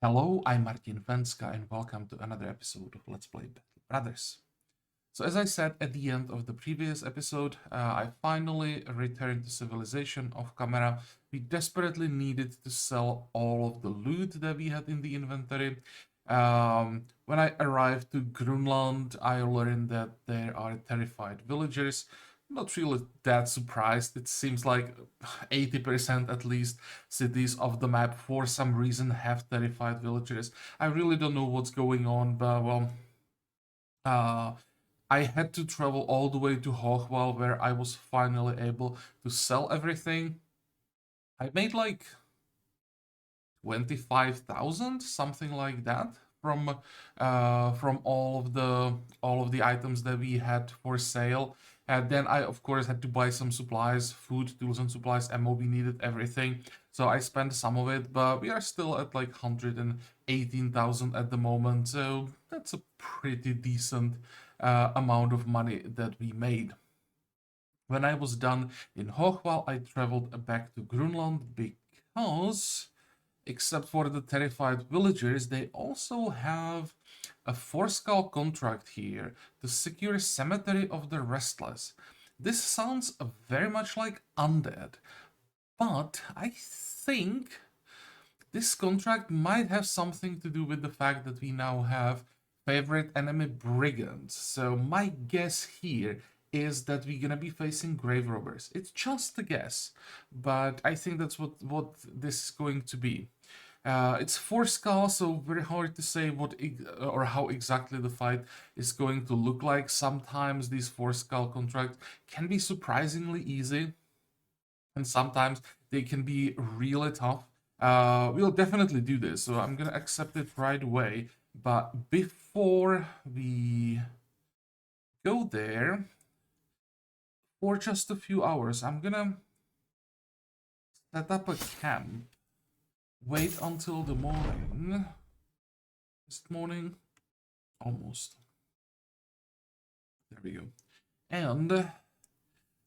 Hello, I'm Martin Fencka and welcome to another episode of Let's Play Battle Brothers. So as I said at the end of the previous episode, I finally returned to civilization off camera. We desperately needed to sell all of the loot that we had in the inventory. When I arrived to Grunland, I learned that there are terrified villagers. Not really that surprised. It seems like 80% at least cities of the map for some reason have terrified villagers. I really don't know what's going on, but well, uh, I had to travel all the way to Hochwald where I was finally able to sell everything. I made like 25,000, something like that, from all of the items that we had for sale. And then I of course had to buy some supplies, food, tools and supplies, ammo. We needed everything, so I spent some of it. But we are still at like 118,000 at the moment, so that's a pretty decent amount of money that we made. When I was done in Hochwald, I traveled back to Grunland because, except for the terrified villagers, they also have a Forskull contract here to secure Cemetery of the Restless. This sounds very much like Undead, but I think this contract might have something to do with the fact that we now have favorite enemy brigands. So my guess here is that we're gonna be facing grave robbers. It's just a guess, but I think that's what this is going to be. It's Forskull, so very hard to say what or how exactly the fight is going to look like. Sometimes these Forskull contracts can be surprisingly easy, and sometimes they can be really tough. We'll definitely do this, so I'm gonna accept it right away. But before we go there, for just a few hours, I'm gonna set up a camp. Wait until the morning. Is it morning? Almost. There we go. And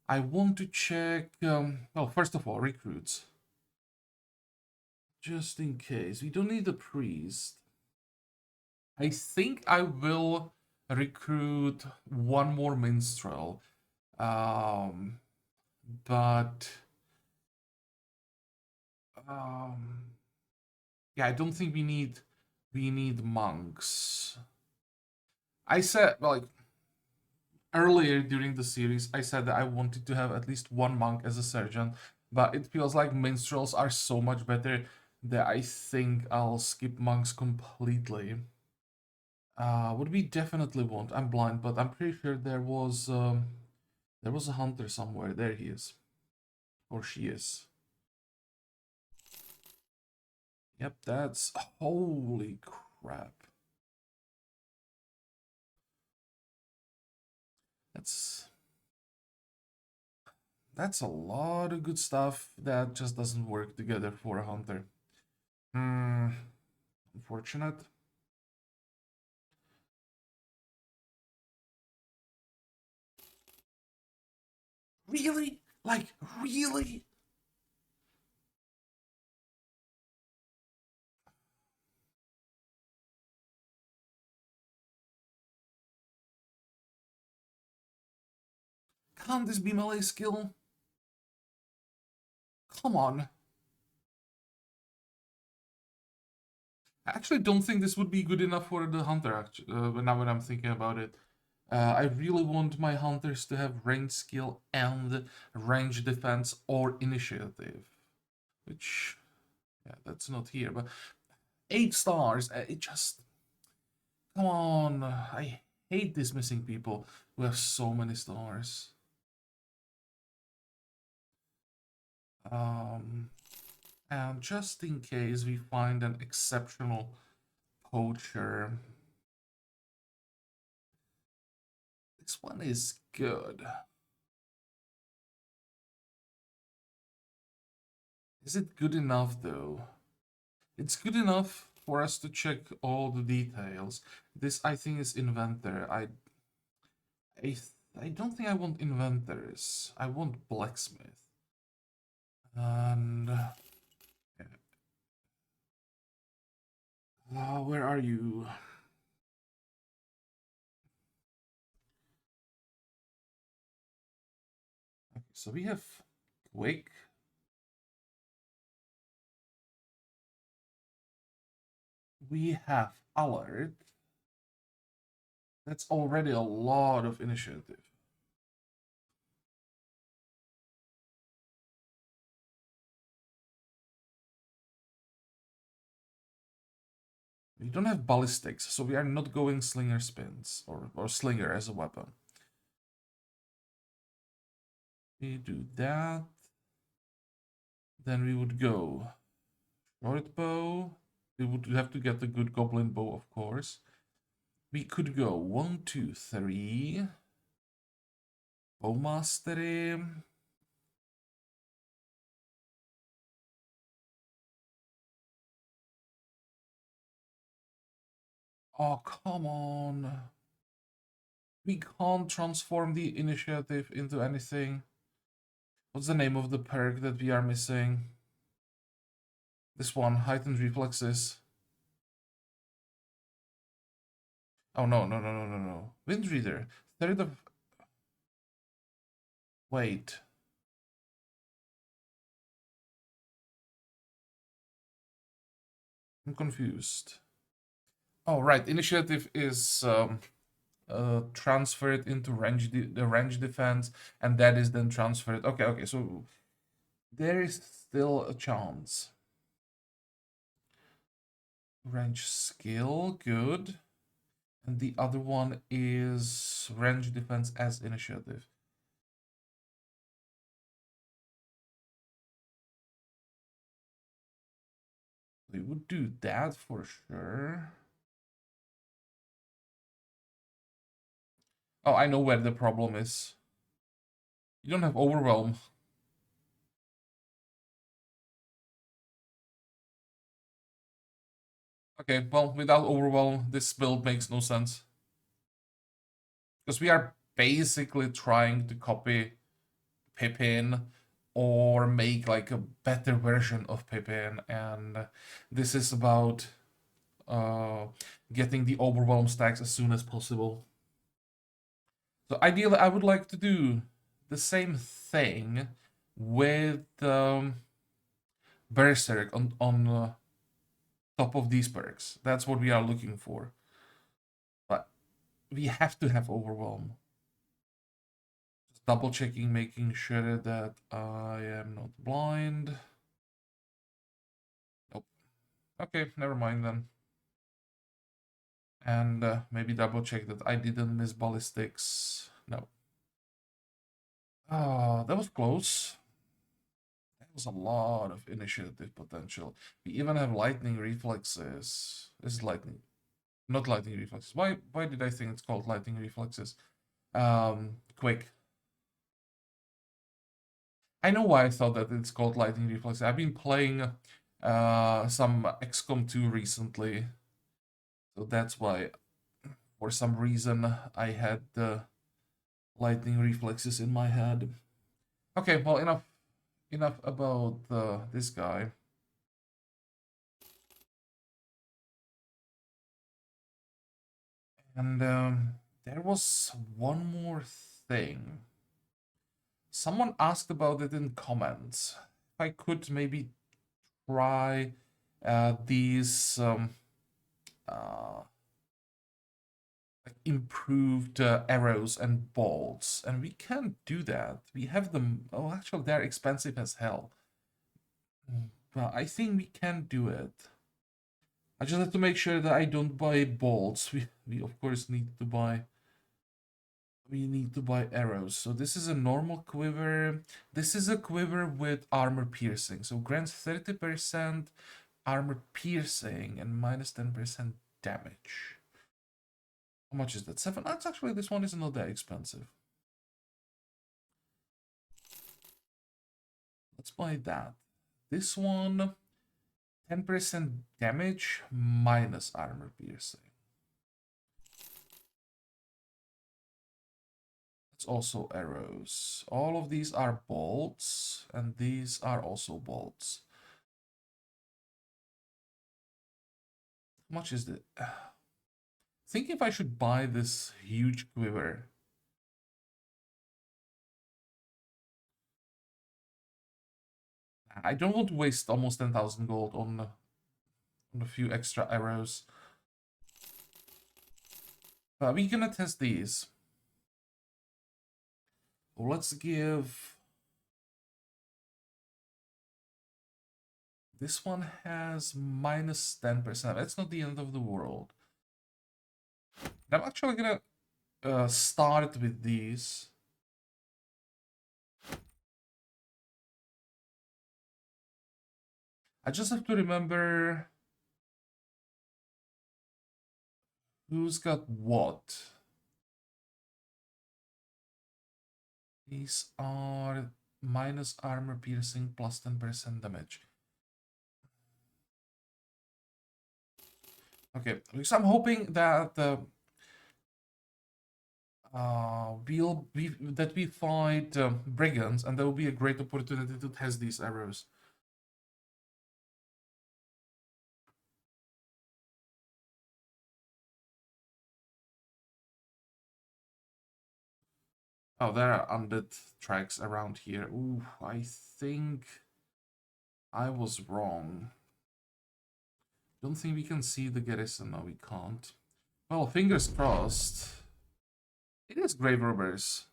I want to check, well, first of all, recruits. Just in case. We don't need a priest. I think I will recruit one more minstrel. Um, but yeah, I don't think we need monks. I said, like, earlier during the series, I said that I wanted to have at least one monk as a sergeant, but it feels like minstrels are so much better that I think I'll skip monks completely. What we definitely want, I'm blind, but I'm pretty sure there was a hunter somewhere. There he is. Or she is. Yep, that's... Holy crap. That's... That's a lot of good stuff that just doesn't work together for a hunter. Unfortunate. Really? Like, really? Can't this be melee skill? Come on. I actually don't think this would be good enough for the hunter, actually, now when I'm thinking about it. I really want my hunters to have range skill and range defense or initiative. Which, yeah, that's not here, but 8 stars, it just... Come on, I hate dismissing people who have so many stars. And just in case we find an exceptional poacher, this one is good. Is it good enough though? It's good enough for us to check all the details. This, I think, is inventor. I, I don't think I want inventors. I want blacksmith. And Where are you? Okay, so we have quick. We have alert. That's already a lot of initiative. We don't have ballistics, so we are not going slinger spins or slinger as a weapon. We do that. Then we would go short bow. We would have to get the good goblin bow, of course. We could go 1, 2, 3. Bowmastery. Oh, come on. We can't transform the initiative into anything. What's the name of the perk that we are missing? This one, heightened reflexes. Oh, no, no, no, no, no, no. Wind Reader. Third of... Wait. I'm confused. Oh, right. Initiative is transferred into the range defense, and that is then transferred. Okay, okay. So there is still a chance. Range skill, good. And the other one is range defense as initiative. We would do that for sure. Oh, I know where the problem is. You don't have overwhelm. Okay, well, without overwhelm, this build makes no sense. Because we are basically trying to copy Pippin or make like a better version of Pippin, and this is about getting the overwhelm stacks as soon as possible. So ideally, I would like to do the same thing with Berserk on top of these perks. That's what we are looking for. But we have to have overwhelm. Just double checking, making sure that I am not blind. Nope. Okay, never mind then. And maybe double check that I didn't miss ballistics. No. Oh, that was close. That was a lot of initiative potential. We even have lightning reflexes. This is lightning, not lightning reflexes. Why did I think it's called lightning reflexes? Quick. I know why I thought that it's called lightning reflexes. I've been playing some XCOM 2 recently. So that's why, for some reason, I had the lightning reflexes in my head. Okay, well, enough about this guy. And there was one more thing. Someone asked about it in comments. If I could maybe try these uh, improved arrows and bolts, and we can't do that. We have them. Oh, actually, they're expensive as hell. But I think we can do it. I just have to make sure that I don't buy bolts. We of course need to buy. We need to buy arrows. So this is a normal quiver. This is a quiver with armor piercing. So grants 30% armor piercing and minus 10% damage. How much is that? 7? That's actually, this one is not that expensive. Let's buy that. This one, 10% damage minus armor piercing. It's also arrows. All of these are bolts, and these are also bolts. How much is it? Think if I should buy this huge quiver. I don't want to waste almost 10,000 gold on a few extra arrows. But we're gonna test these. Let's give... This one has minus 10%. That's not the end of the world. I'm actually gonna start with these. I just have to remember who's got what. These are minus armor piercing plus 10% damage. Okay, because I'm hoping that we fight brigands, and there will be a great opportunity to test these arrows. Oh, there are undead tracks around here. Ooh, I think I was wrong. Don't think we can see the garrison. No, we can't. Well, fingers crossed. It is grave robbers.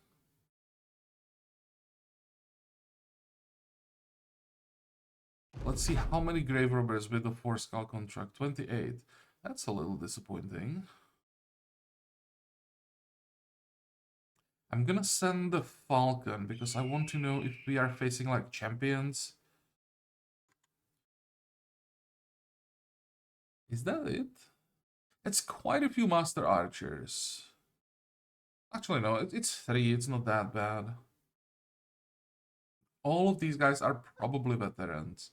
Let's see how many grave robbers with the 4 skull contract. 28. That's a little disappointing. I'm gonna send the Falcon because I want to know if we are facing like champions. Is that it? It's quite a few master archers. Actually, no, it's 3. It's not that bad. All of these guys are probably veterans.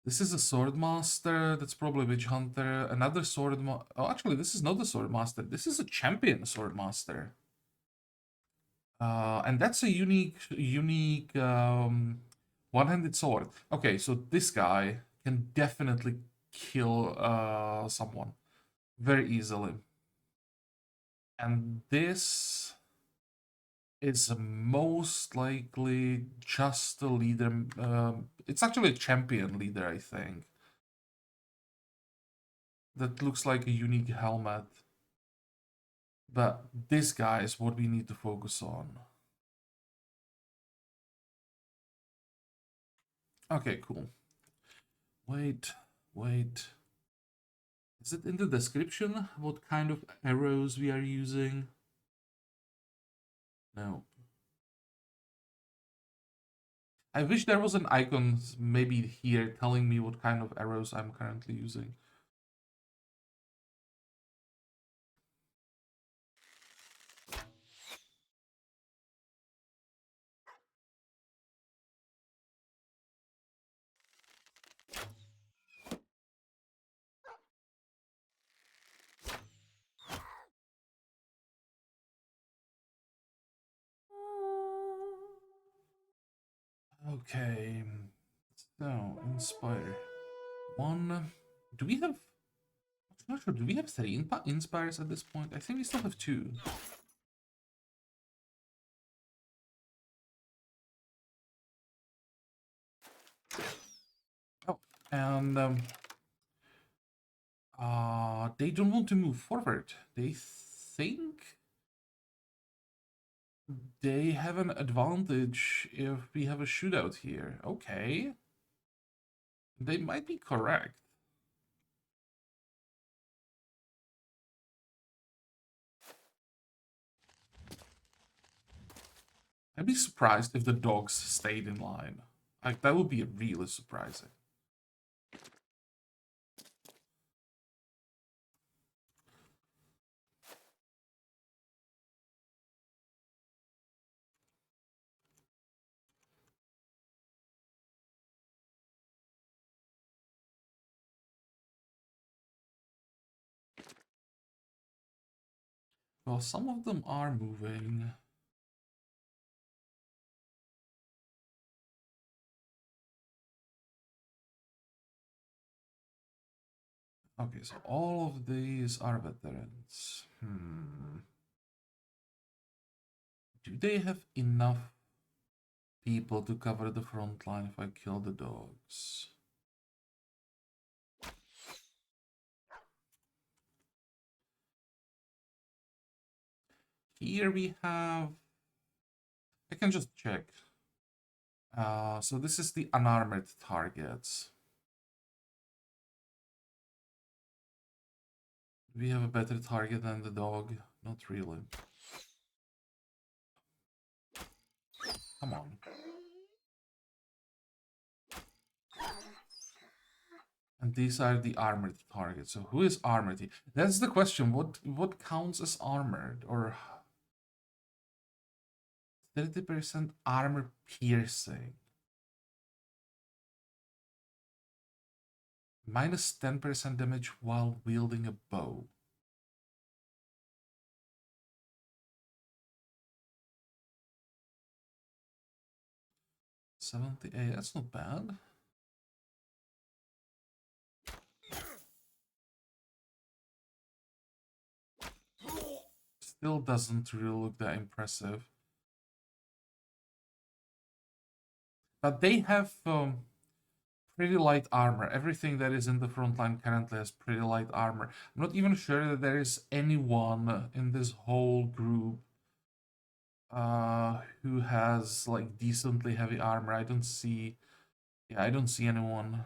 This is a sword master. That's probably a witch hunter. Another sword Oh, actually, this is not a sword master. This is a champion sword master. And that's a unique one-handed sword. Okay, so this guy can definitely kill someone very easily. And this is most likely just a leader. It's actually a champion leader, I think. That looks like a unique helmet. But this guy is what we need to focus on. Okay, cool. Wait. Is it in the description what kind of arrows we are using? No. I wish there was an icon maybe here telling me what kind of arrows I'm currently using. Okay. So, inspire. 1. Do we have... I'm not sure. Do we have 3 inspires at this point? I think we still have 2. Oh, and they don't want to move forward. They think they have an advantage if we have a shootout here. Okay. They might be correct. I'd be surprised if the dogs stayed in line. Like, that would be really surprising. Well, some of them are moving. Okay, so all of these are veterans. Do they have enough people to cover the front line if I kill the dogs? Here we have... I can just check. So this is the unarmored targets. We have a better target than the dog. Not really. Come on. And these are the armored targets. So who is armored? That's the question. What counts as armored? Or 30% armor piercing. Minus 10% damage while wielding a bow. $78, that's not bad. Still doesn't really look that impressive. But they have pretty light armor. Everything that is in the front line currently has pretty light armor. I'm not even sure that there is anyone in this whole group who has like decently heavy armor. I don't see... Yeah, I don't see anyone.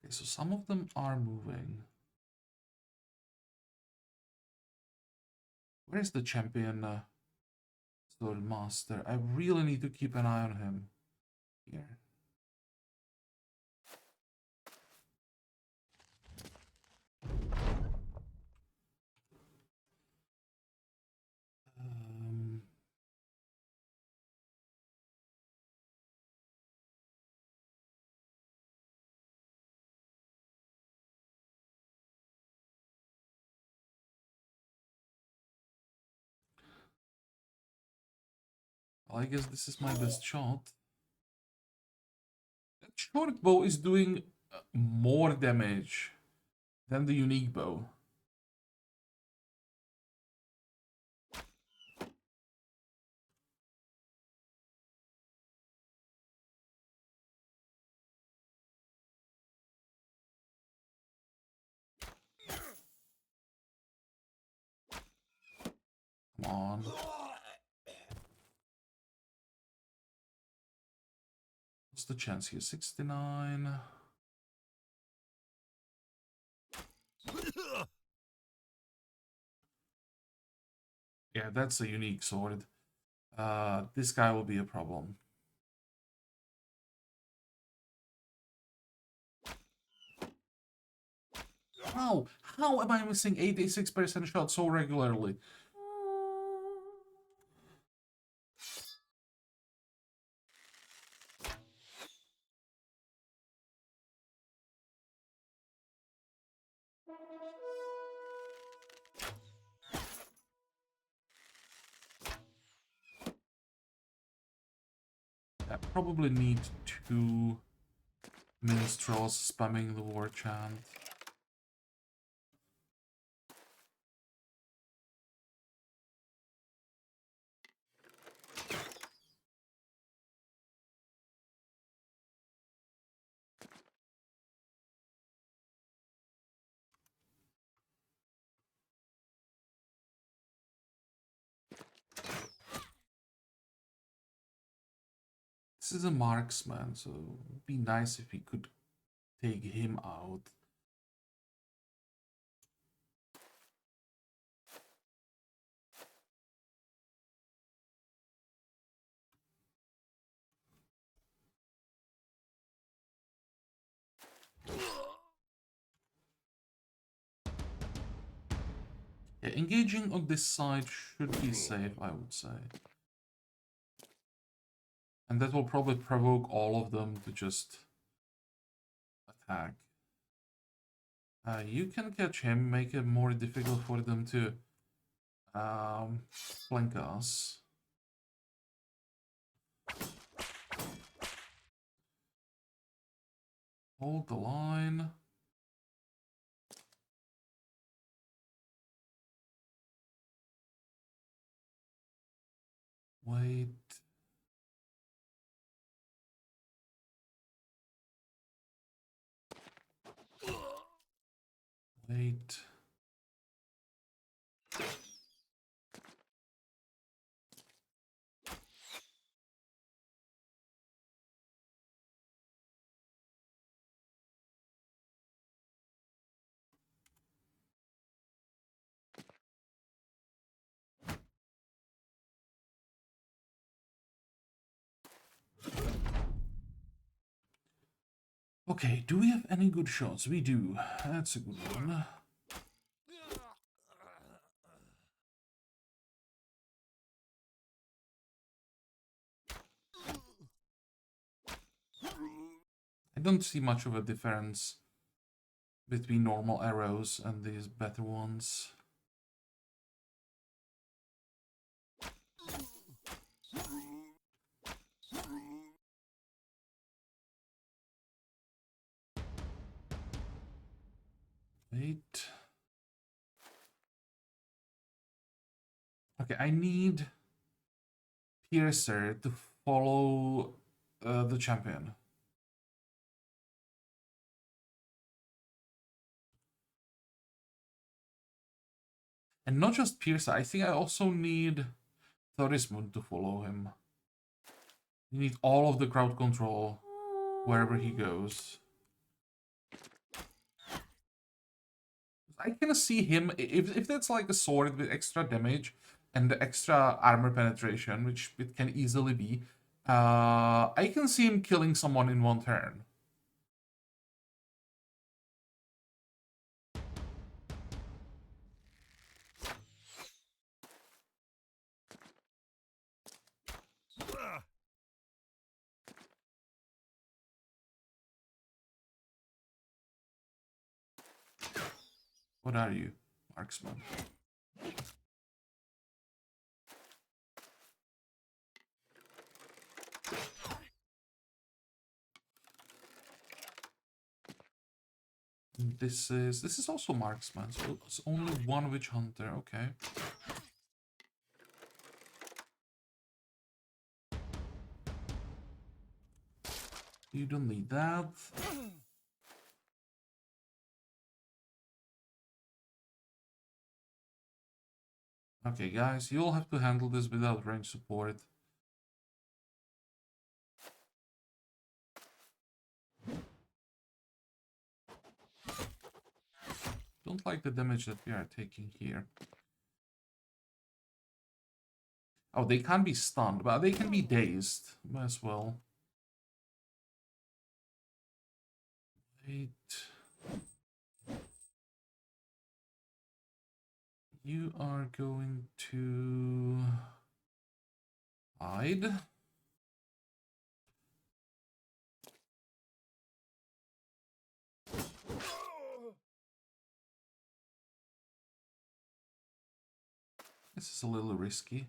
Okay, so some of them are moving. Where's the champion sword master? I really need to keep an eye on him here. Well, I guess this is my best shot. That short bow is doing more damage than the unique bow. Come on. What's the chance here? 69. Yeah, that's a unique sword. This guy will be a problem. How? How am I missing 86% shot so regularly? I probably need 2 minstrels spamming the war chant. This is a marksman, so it'd be nice if we could take him out. Yeah, engaging on this side should be safe, I would say. And that will probably provoke all of them to just attack. You can catch him, make it more difficult for them to flank us. Hold the line. Wait. Wait. Okay, do we have any good shots? We do. That's a good one. I don't see much of a difference between normal arrows and these better ones. Wait. Okay, I need Piercer to follow the champion. And not just Piercer, I think I also need Thorismund to follow him. You need all of the crowd control wherever he goes. I can see him, if that's like a sword with extra damage and extra armor penetration, which it can easily be, I can see him killing someone in one turn. What are you, marksman? This is also marksman, so it's only one witch hunter. Okay. You don't need that. Okay, guys, you'll have to handle this without range support. Don't like the damage that we are taking here. Oh, they can't be stunned, but they can be dazed as well. Wait. You are going to hide. This is a little risky.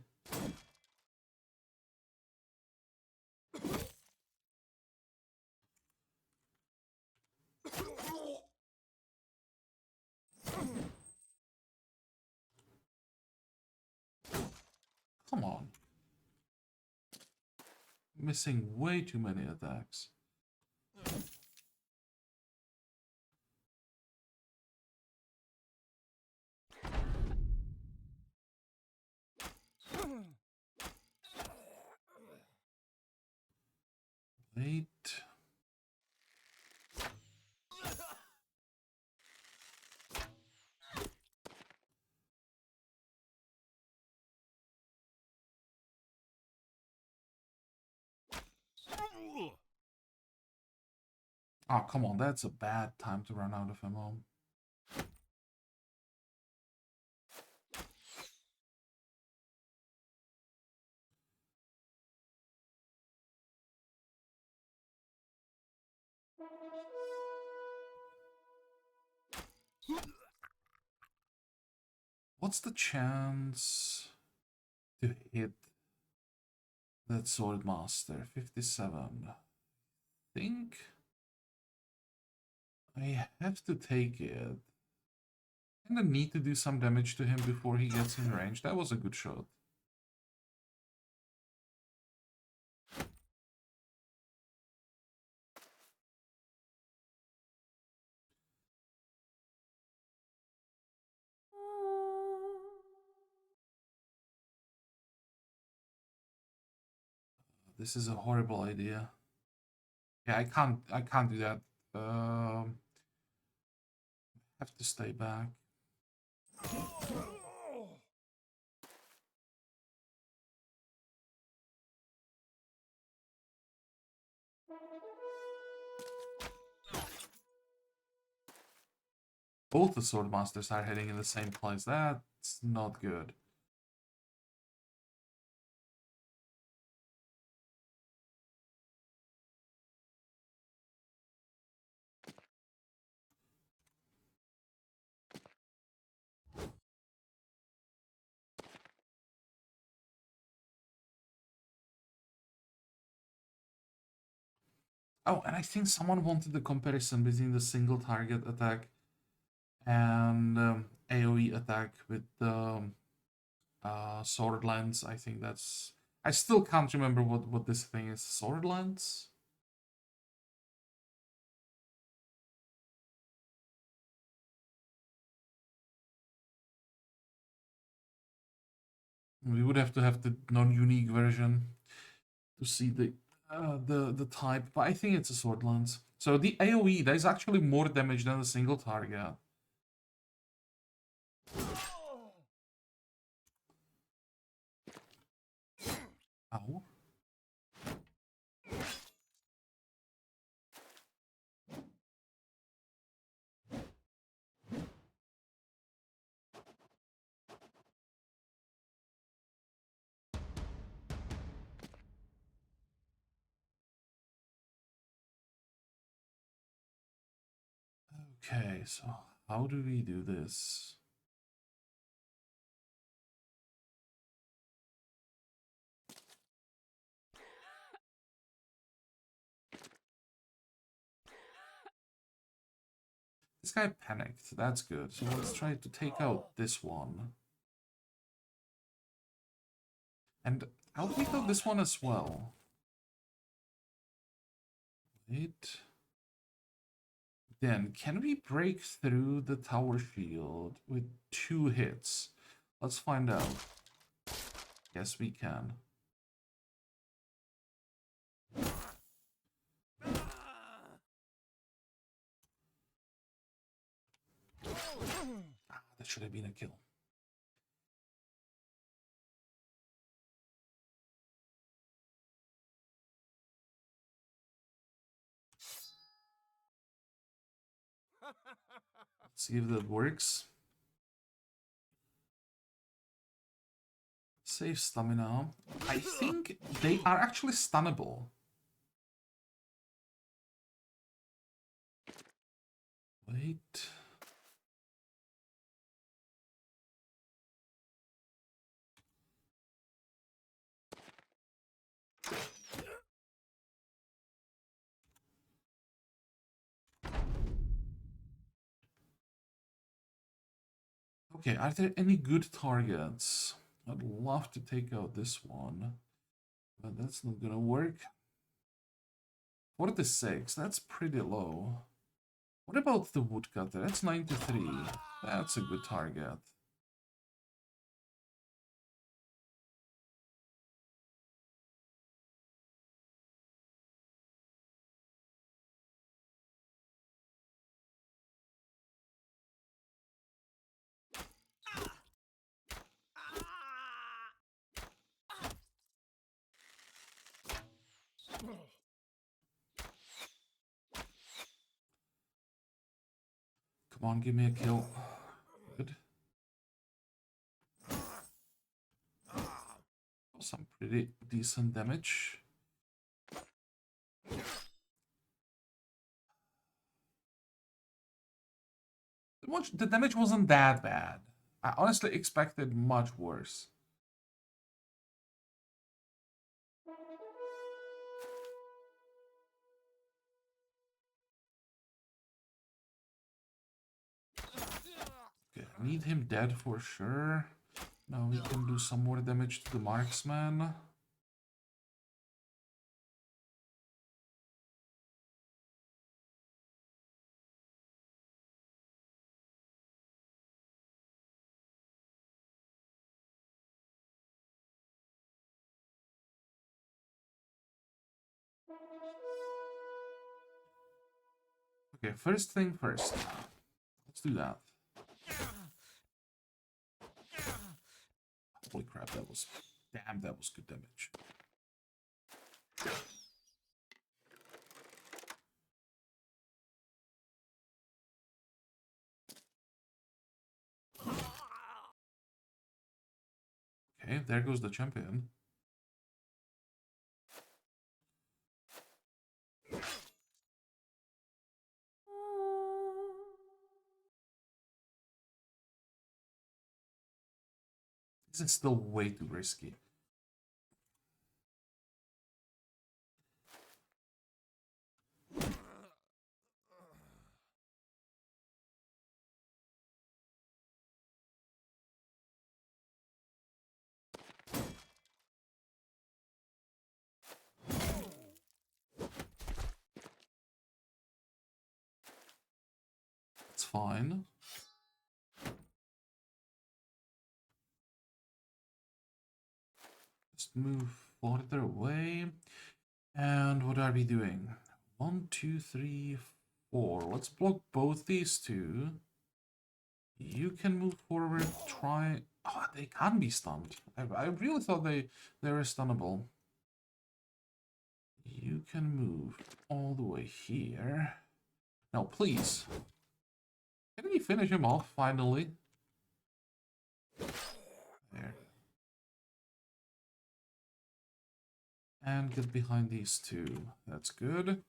Come on. Missing way too many attacks. Wait. Oh, come on. That's a bad time to run out of ammo. What's the chance to hit that sword master? 57. I think I have to take it. And I need to do some damage to him before he gets in range. That was a good shot. This is a horrible idea. Yeah, I can't do that. Have to stay back. Both the sword masters are heading in the same place. That's not good. Oh, and I think someone wanted the comparison between the single target attack and AoE attack with the sword lance. I think that's... I still can't remember what this thing is. Sword lance? We would have to have the non-unique version to see the type, but I think it's a sword lance. So the AoE, there's actually more damage than a single target. Ow. Okay, so how do we do this? This guy panicked. That's good. So let's try to take out this one. And I'll take out this one as well. Wait. Then, can we break through the tower shield with 2 hits? Let's find out. Yes, we can. Ah, that should have been a kill. Let's see if that works. Save stamina. I think they are actually stunnable. Wait. Okay, are there any good targets? I'd love to take out this one, but that's not gonna work. 46, that's pretty low. What about the woodcutter? That's 93. That's a good target. Come on, give me a kill. Good. Some pretty decent damage. The damage wasn't that bad. I honestly expected much worse. Okay, I need him dead for sure. Now we can do some more damage to the marksman. Okay, first thing first. Let's do that. Holy crap, that was... Damn, that was good damage. Okay, there goes the champion. This is still way too risky. It's fine. Just move farther away. And what are we doing? 1, 2, 3, 4. Let's block both these two. You can move forward, try... Oh, they can be stunned. I really thought they were stunnable. You can move all the way here. Now, please. Can we finish him off, finally? There. And get behind these two. That's good.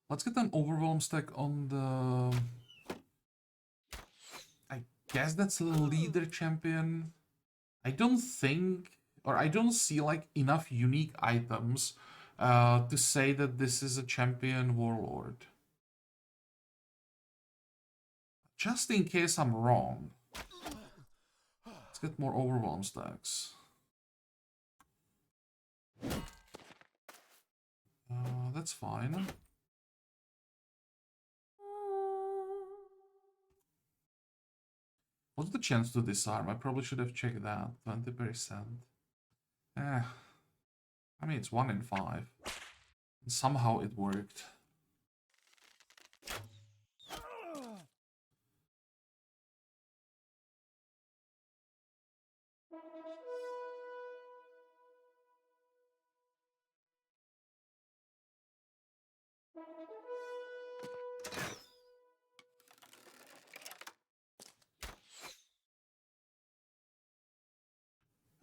Let's get an overwhelm stack on the... I guess that's a leader champion. I don't think, or I don't see like enough unique items to say that this is a champion warlord. Just in case I'm wrong. Let's get more overwhelm stacks. That's fine. What's the chance to disarm? I probably should have checked that. 20%. I mean, it's 1 in 5. And somehow it worked.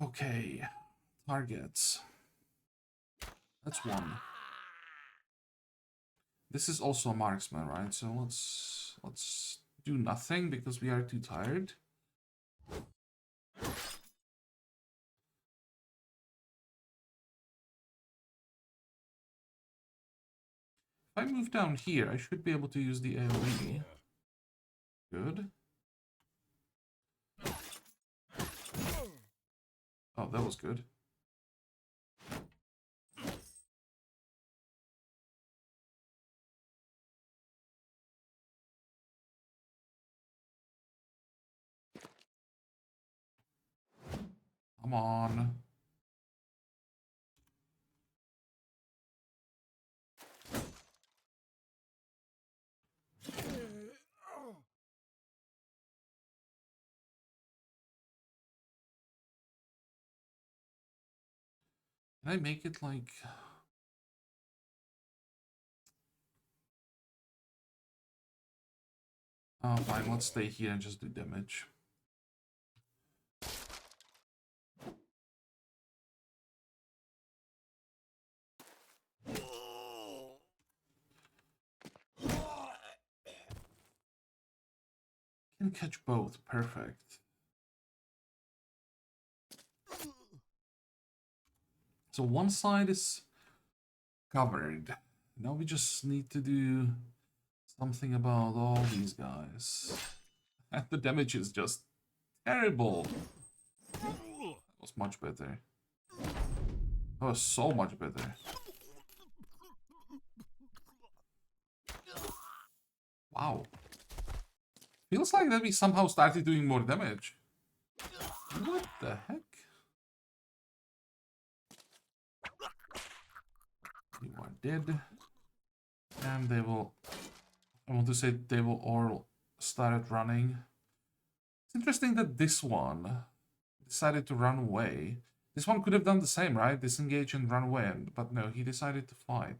Okay, targets. That's 1. This is also a marksman, right? So let's do nothing because we are too tired. If I move down here, I should be able to use the AoE. Good. Oh, that was good. Come on. Can I make it like... Oh, fine, let's stay here and just do damage. Can catch both, perfect. So one side is covered. Now we just need to do something about all these guys. And the damage is just terrible. That was much better. That was so much better. Wow. Feels like that we somehow started doing more damage. What the heck? You are dead. And they will... I want to say they will all start running. It's interesting that this one decided to run away. This one could have done the same, right? Disengage and run away. But no, he decided to fight.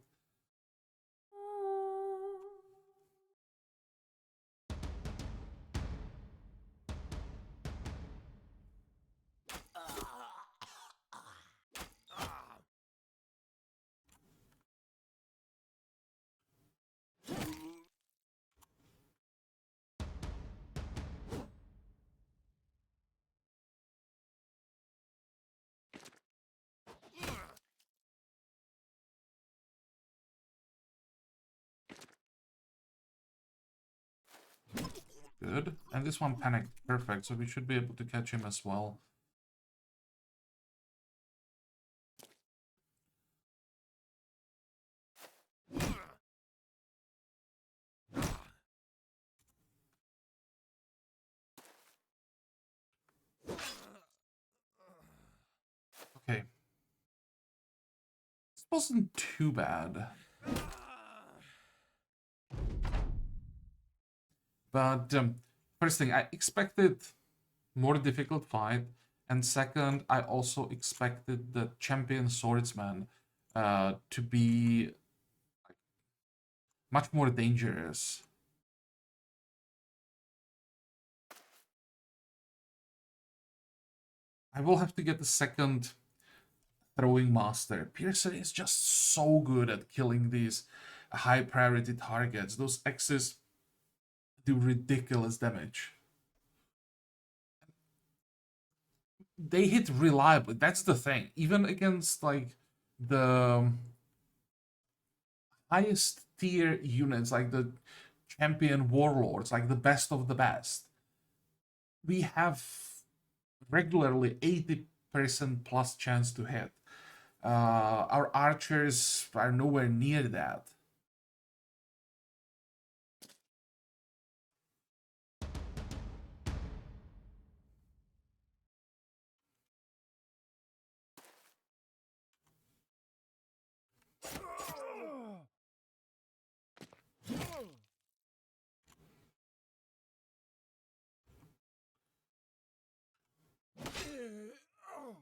Good. And this one panicked. Perfect. So we should be able to catch him as well. Okay. This wasn't too bad. But first thing, I expected more difficult fight. And second, I also expected the champion swordsman to be much more dangerous. I will have to get the second throwing master. Piercer is just so good at killing these high priority targets. Those X's do ridiculous damage. They hit reliably. That's the thing. Even against like the highest tier units, like the champion warlords, like the best of the best, we have regularly 80% plus chance to hit. Our archers are nowhere near that.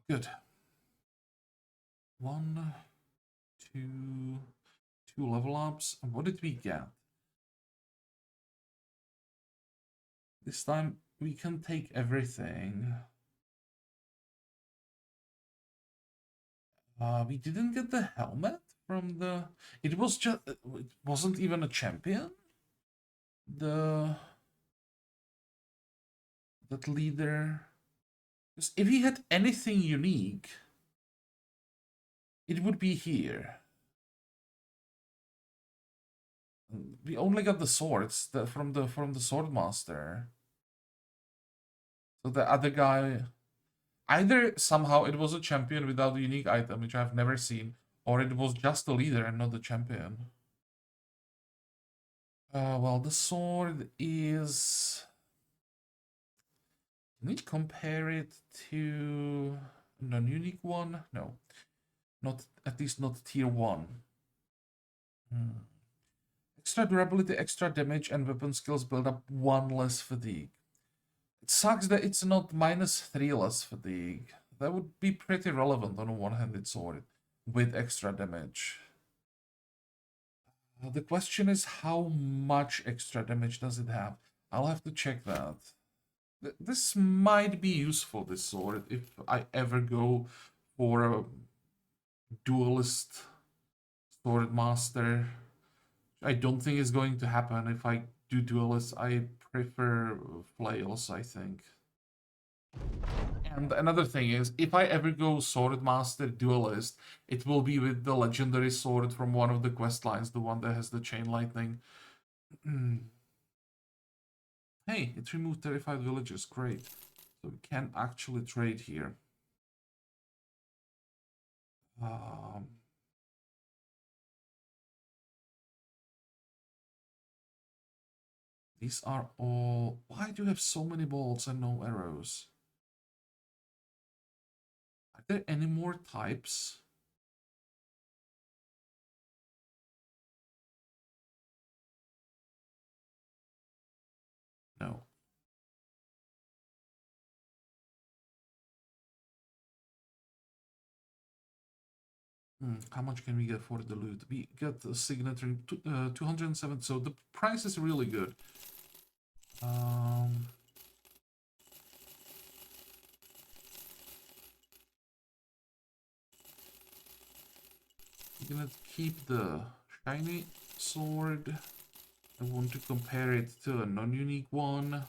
Good. 1, 2, 2 level ups. And what did we get? This time we can take everything. We didn't get the helmet from the... It was just... It wasn't even a champion? That leader... Because if he had anything unique, it would be here. We only got the swords from the swordmaster. So the other guy... Either somehow it was a champion without a unique item, which I've never seen, or it was just the leader and not the champion. Well, the sword is... Can we compare it to a non-unique one? No. Not, at least not tier 1. Extra durability, extra damage, and weapon skills build up 1 less fatigue. It sucks that it's not -3 less fatigue. That would be pretty relevant on a one-handed sword with extra damage. The question is, how much extra damage does it have? I'll have to check that. This might be useful, this sword, if I ever go for a duelist sword master. I don't think it's going to happen. If I do duelist, I prefer flails, I think. And another thing is, if I ever go sword master duelist, it will be with the legendary sword from one of the quest lines, the one that has the chain lightning. Hey, it removed terrified villagers. Great. So we can actually trade here. Um, these are all... Why do you have so many bolts and no arrows? Are there any more types? No. How much can we get for the loot? We get a signature 207, so the price is really good. Um, I'm gonna keep the shiny sword. I want to compare it to a non-unique one.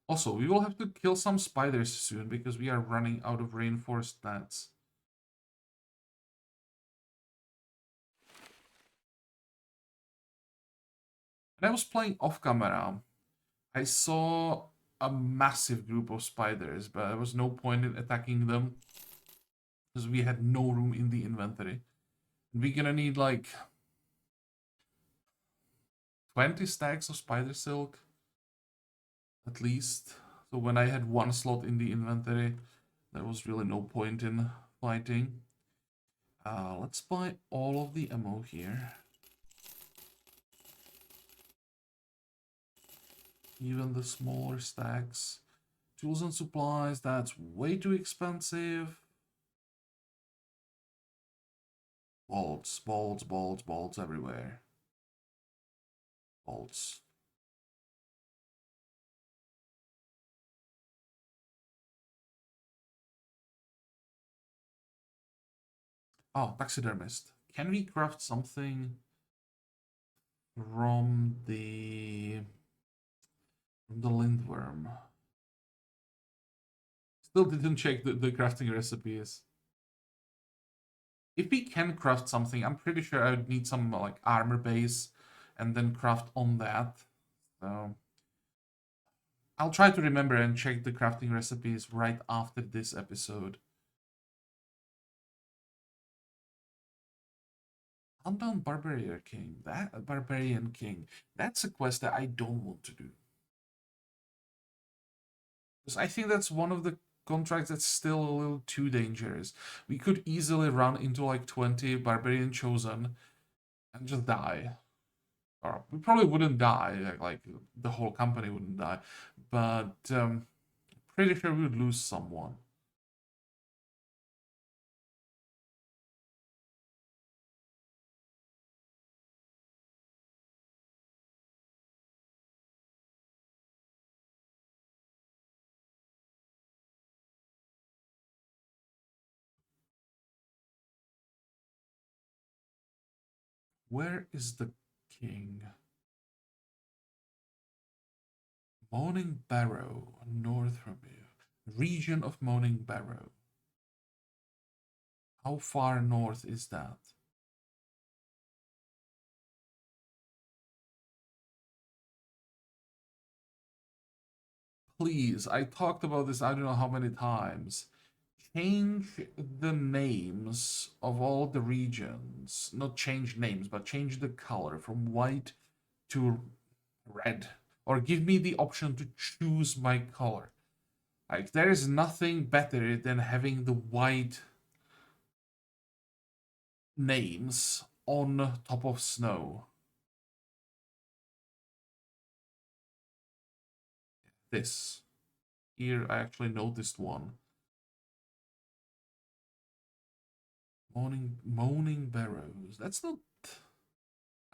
Also, we will have to kill some spiders soon because we are running out of reinforced nets. When I was playing off camera, I saw a massive group of spiders, but there was no point in attacking them because we had no room in the inventory. We're gonna need like 20 stacks of spider silk at least. So when I had one slot in the inventory, there was really no point in fighting. Let's buy all of the ammo here. Even the smaller stacks. Tools and supplies, that's way too expensive. Bolts, bolts, bolts, bolts everywhere. Bolts. Oh, taxidermist. Can we craft something from the lindworm? Still didn't check the crafting recipes. If we can craft something, I'm pretty sure I would need some like armor base and then craft on that. So I'll try to remember and check the crafting recipes right after this episode. Unknown Barbarian King. That Barbarian King. That's a quest that I don't want to do. Because I think that's one of the contracts that's still a little too dangerous. We could easily run into like 20 Barbarian Chosen and just die. Or we probably wouldn't die, like the whole company wouldn't die. But pretty sure we would lose someone. Where is the king? Moaning Barrow, north from you. Region of Moaning Barrow. How far north is that? Please, I talked about this I don't know how many times. Change the names of all the regions. Not change names, but change the color from white to red. Or give me the option to choose my color. Like, there is nothing better than having the white names on top of snow. This. Here, I actually noticed one. Moaning Barrows. That's not...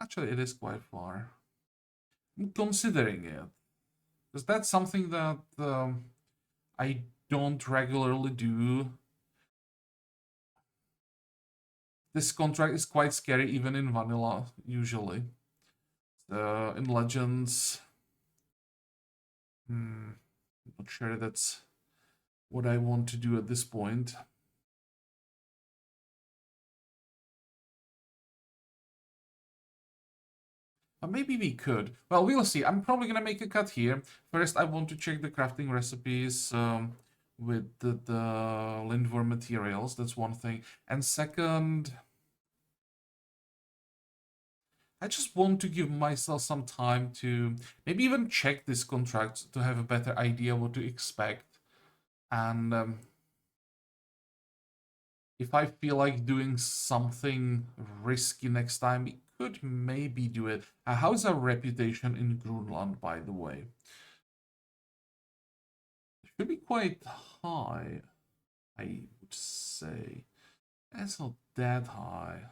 Actually, it is quite far. I'm considering it. Because that's something that I don't regularly do. This contract is quite scary even in vanilla, usually. In Legends... not sure that's what I want to do at this point. Maybe we could. Well, we'll see. I'm probably gonna make a cut here. First, I want to check the crafting recipes with the Lindworm materials. That's one thing. And second, I just want to give myself some time to maybe even check this contract to have a better idea what to expect. And if I feel like doing something risky next time, we could maybe do it. How's our reputation in Grunland, by the way? It should be quite high, I would say. It's not that high.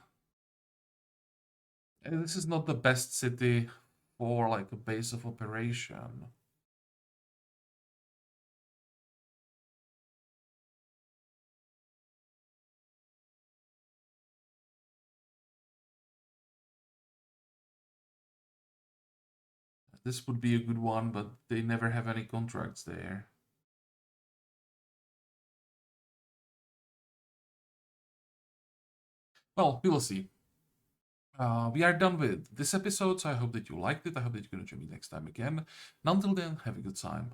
And this is not the best city for like a base of operation. This would be a good one, but they never have any contracts there. Well, we'll see. We are done with this episode, so I hope that you liked it. I hope that you're going to join me next time again. And until then, have a good time.